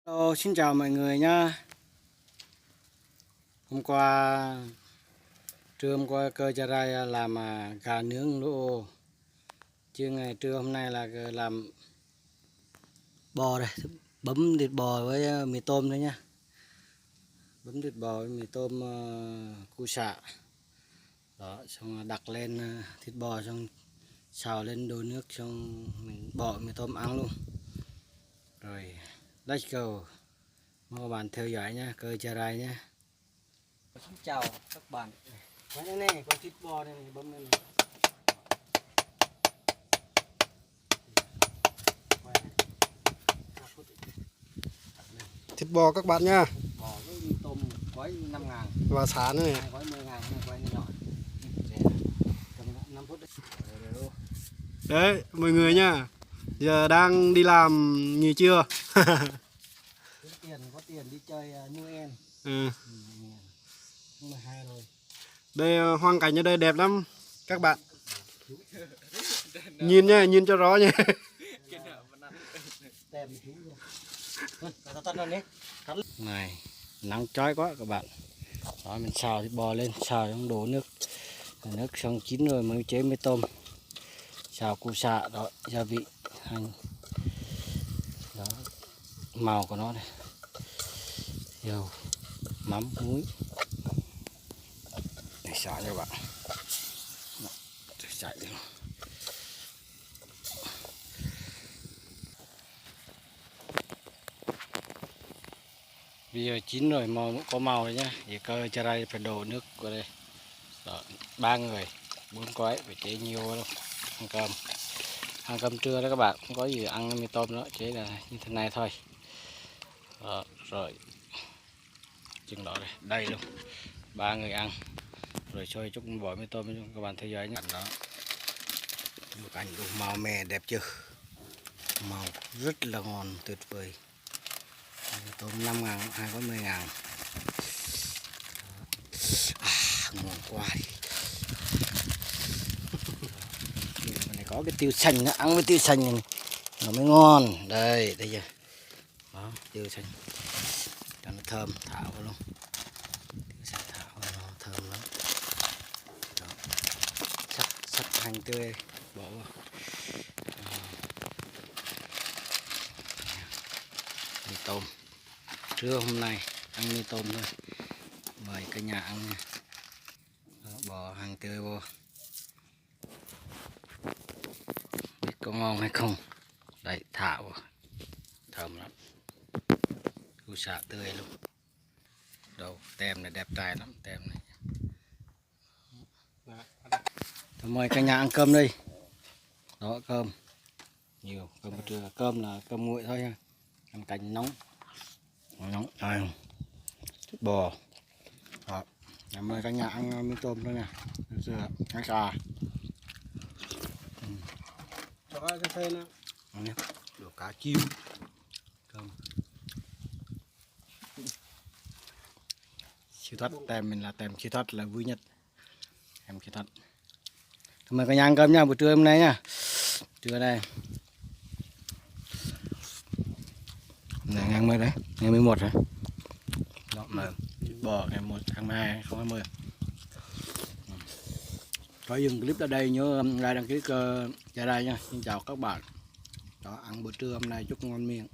Hello, xin chào mọi người nha. Hôm qua trưa hôm qua cơ cha rai làm gà nướng lỗ, chứ ngày trưa hôm nay là làm bò đây, bấm thịt bò với mì tôm đấy nha. Bấm thịt bò với mì tôm cu sạ. Đó, xong đặt lên thịt bò, xong xào lên đổ nước, xong mình bỏ mì tôm ăn luôn. Rồi, let's go. Mời các bạn theo dõi nha, cơ cha rai nha. Xin chào các bạn. Đây này, con thịt bò đây này, bấm lên này. Thịt bò các bạn nha. Bò với mì tôm gói 5.000. Và xá nữa này. Hai gói 10.000, này quay nhỏ. Cầm 5 phút đấy. Đấy, mọi người nha. Giờ đang đi làm nghỉ trưa. Có tiền đi chơi Noel. Ừ. 12 rồi. Đây hoang cảnh ở đây đẹp lắm các bạn. Nhìn nha, nhìn cho rõ nha. Này, nắng chói quá các bạn. Đó, mình xào thịt bò lên, xào trong đổ nước. Nước xong chín rồi mới chế mì tôm. Xào củ sạ đó, gia vị hành. Đó, màu của nó này. Dầu, mắm, muối. Để xào cho bạn. Đó, chạy đi. Bây giờ chín rồi, màu có màu rồi nhá. Thì cơ cha rai phải đổ nước vào đây. Đó, 3 người, 4 gói phải chế nhiều đâu. Ăn cơm trưa đó các bạn, không có gì ăn mì tôm nữa, chế là như thế này thôi. Đó, rồi chừng đó đây, đây luôn, 3 người ăn. Rồi xôi chút bỏ mì tôm cho các bạn theo dõi nhé. Đó, một cảnh đủ màu mè đẹp chưa? Màu rất là ngon, tuyệt vời. Mì tôm 5.000, hai có 10.000. Ngon quá đi. Này có cái tiêu xanh nữa, ăn với tiêu xanh này nó mới ngon. Đây, đây giờ. Đó, tiêu xanh cho nó thơm, thả vào luôn. Tiêu xanh thả vào nó thơm lắm. Đó. Sắc hành tươi bỏ vào. Mì tôm. Trưa hôm nay ăn mì tôm thôi. Mời cả nhà ăn nha. Đó, bỏ hành tươi vô. Biết có ngon hay không? Đấy, thả vào. Thơm lắm. Củ sạ tươi luôn. Đâu, tem này đẹp trai lắm, tem này. Thôi mời cả nhà ăn cơm đi. Đó, cơm. Nhiều, cơm trưa. Cơm là cơm nguội thôi nha. Ăn canh nóng. Nóng, đây. Thịt bò. Đó. Mời cả nhà ăn miếng tôm thôi nha. Giờ, ăn xà. Cho cà phê nữa. Đồ cá chim. Cơm. Siêu thoát, tem mình là tem siêu thoát là vui nhất. Em siêu thoát. Mời cả nhà ăn cơm nha, buổi trưa hôm nay nha. Trưa đây. Này ngày mấy đấy? Ngày 11 rồi. Đó mà bò ngày 1 tháng 2 2020. Có dừng clip ở đây, nhớ like đăng ký cha rai nha. Xin chào các bạn. Đó, ăn bữa trưa hôm nay chúc ngon miệng.